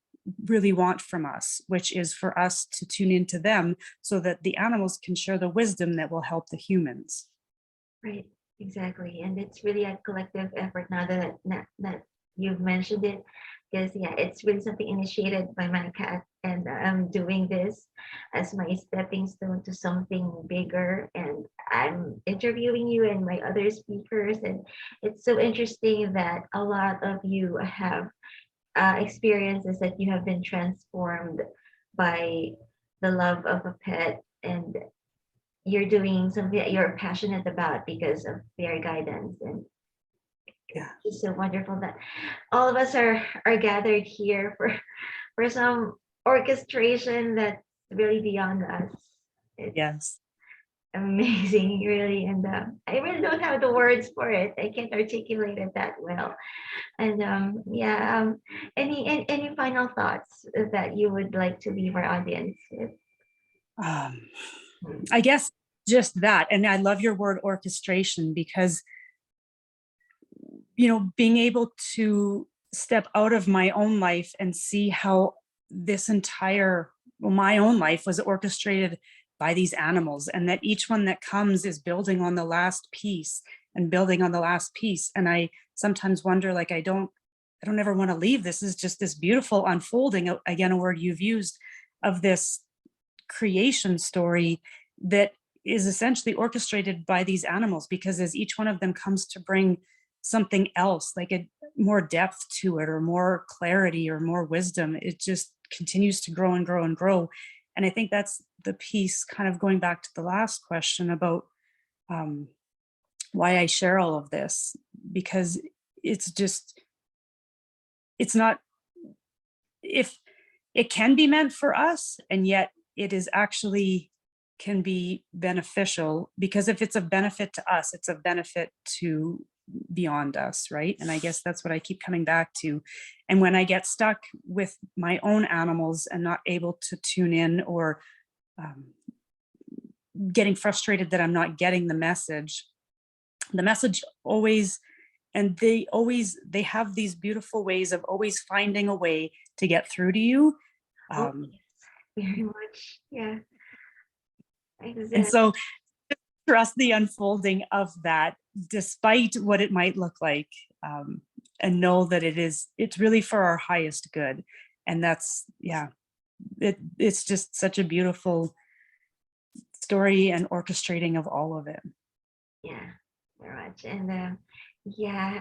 really want from us, which is for us to tune into them so that the animals can share the wisdom that will help the humans. Right, exactly. And it's really a collective effort now that you've mentioned it, because yeah, it's really something initiated by my cat, and I'm doing this as my stepping stone to something bigger. And I'm interviewing you and my other speakers, and it's so interesting that a lot of you have experiences that you have been transformed by the love of a pet, and you're doing something that you're passionate about because of their guidance. And Yeah. it's so wonderful that all of us are gathered here for some orchestration that's really beyond us. It's Yes. amazing, really. And I really don't have the words for it. I can't articulate it that well. And yeah, any final thoughts that you would like to leave our audience with? I guess just that. And I love your word orchestration, because being able to step out of my own life and see how my own life was orchestrated by these animals, and that each one that comes is building on the last piece and building on the last piece. And I sometimes wonder, like, I don't ever want to leave. This is just this beautiful unfolding, again, a word you've used, of this creation story that is essentially orchestrated by these animals, because as each one of them comes to bring something else, like a more depth to it or more clarity or more wisdom, it just continues to grow and grow and grow. And I think that's the piece, kind of going back to the last question about why I share all of this, because it's not, if it can be meant for us, and yet it is actually can be beneficial, because if it's a benefit to us, it's a benefit to beyond us, right? And I guess that's what I keep coming back to. And when I get stuck with my own animals and not able to tune in, or getting frustrated that I'm not getting the message always, and they have these beautiful ways of always finding a way to get through to you. Very much, yeah. Exactly. And so trust the unfolding of that, despite what it might look like, and know that it's really for our highest good. And that's, yeah, it's just such a beautiful story and orchestrating of all of it. Yeah, very much. And yeah,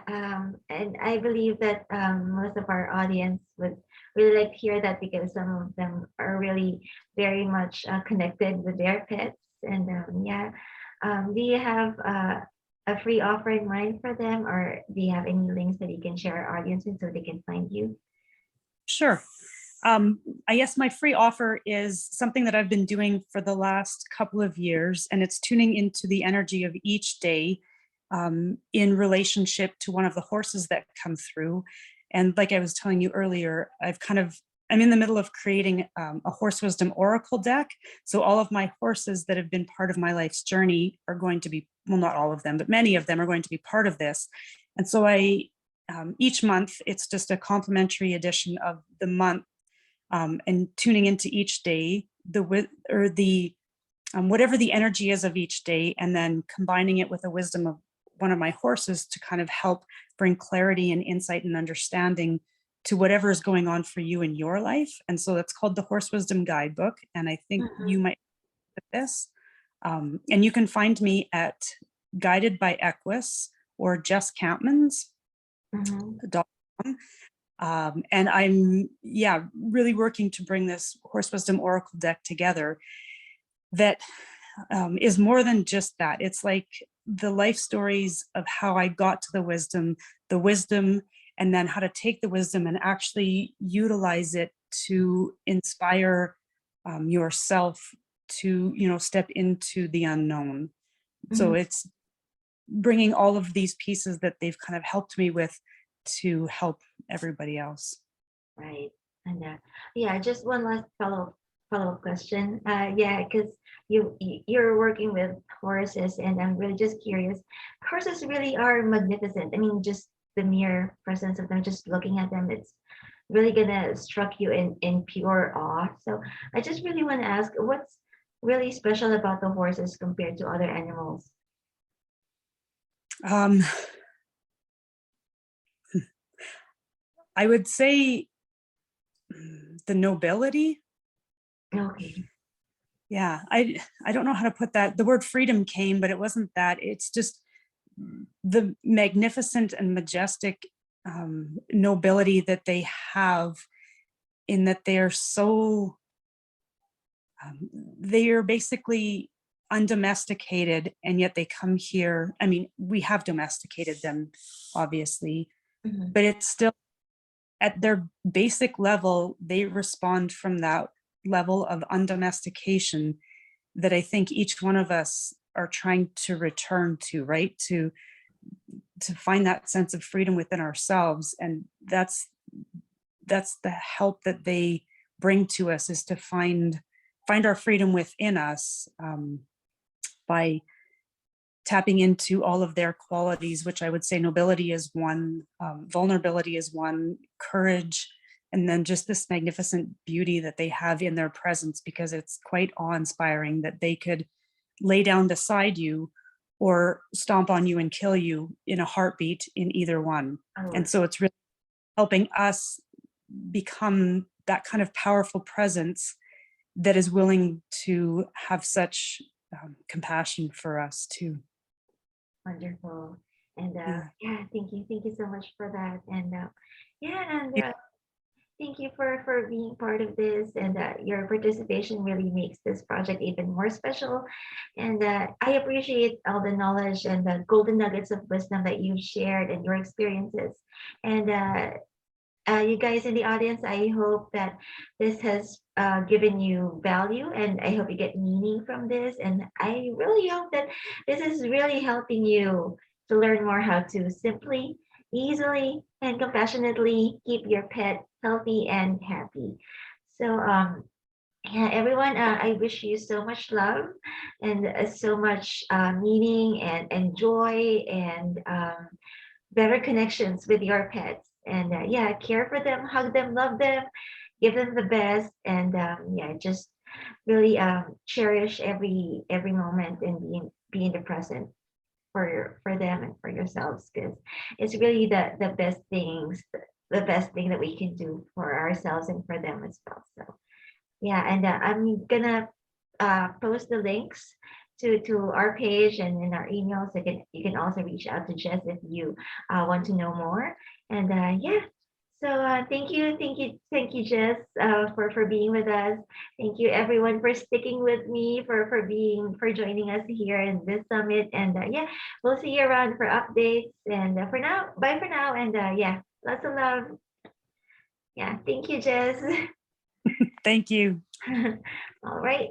and I believe that most of our audience would really like to hear that, because some of them are really very much connected with their pets. And yeah, do you have a free offer in mind for them, or do you have any links that you can share our audience with so they can find you? Sure. I guess my free offer is something that I've been doing for the last couple of years, and it's tuning into the energy of each day in relationship to one of the horses that come through. And like I was telling you earlier, I'm in the middle of creating a horse wisdom oracle deck. So all of my horses that have been part of my life's journey are going to be, well, not all of them, but many of them are going to be part of this. And so each month, it's just a complimentary edition of the month, and tuning into each day, whatever the energy is of each day, and then combining it with the wisdom of one of my horses to kind of help bring clarity and insight and understanding to whatever is going on for you in your life. And so that's called the Horse Wisdom Guidebook. And I think you might with this. And you can find me at Guided by Equus or Jess Campmans. And I'm, really working to bring this Horse Wisdom Oracle deck together that is more than just that. It's like the life stories of how I got to the wisdom, and then how to take the wisdom and actually utilize it to inspire yourself to, step into the unknown. So it's bringing all of these pieces that they've kind of helped me with to help everybody else. Right. And yeah, just one last follow-up question. Yeah, because you're working with horses, and I'm really just curious. Horses really are magnificent. I mean, just the mere presence of them, just looking at them, it's really gonna struck you in pure awe. So I just really want to ask, what's really special about the horses compared to other animals? I would say the nobility. Okay. Yeah, I don't know how to put that. The word freedom came, but it wasn't that. It's just the magnificent and majestic nobility that they have, in that they are so, they are basically undomesticated, and yet they come here. I mean, we have domesticated them, obviously, but it's still at their basic level, they respond from that level of undomestication that I think each one of us are trying to return to, right? To find that sense of freedom within ourselves. And that's the help that they bring to us, is to find our freedom within us, by tapping into all of their qualities, which I would say nobility is one, vulnerability is one, courage, and then just this magnificent beauty that they have in their presence, because it's quite awe-inspiring that they could lay down beside you or stomp on you and kill you in a heartbeat in either one. And so it's really helping us become that kind of powerful presence that is willing to have such compassion for us too. Wonderful. And Yeah. yeah, thank you so much for that. And yeah, and Yeah. thank you for being part of this, and your participation really makes this project even more special. And I appreciate all the knowledge and the golden nuggets of wisdom that you've shared and your experiences. And you guys in the audience, I hope that this has given you value, and I hope you get meaning from this. And I really hope that this is really helping you to learn more how to simply, easily, and compassionately keep your pet healthy and happy. So, yeah, everyone, I wish you so much love and so much meaning and joy, and better connections with your pets. And yeah, care for them, hug them, love them, give them the best. And yeah, just really cherish every moment, and be in the present for them and for yourselves, because it's really the best things, the best thing that we can do for ourselves and for them as well. So yeah, and I'm gonna post the links to our page and in our emails. You can also reach out to Jess if you want to know more. And yeah, so thank you, Jess, for being with us. Thank you, everyone, for sticking with me, for joining us here in this summit. And yeah, we'll see you around for updates. And for now, bye for now. And yeah, lots of love. Yeah, thank you, Jess. Thank you. All right.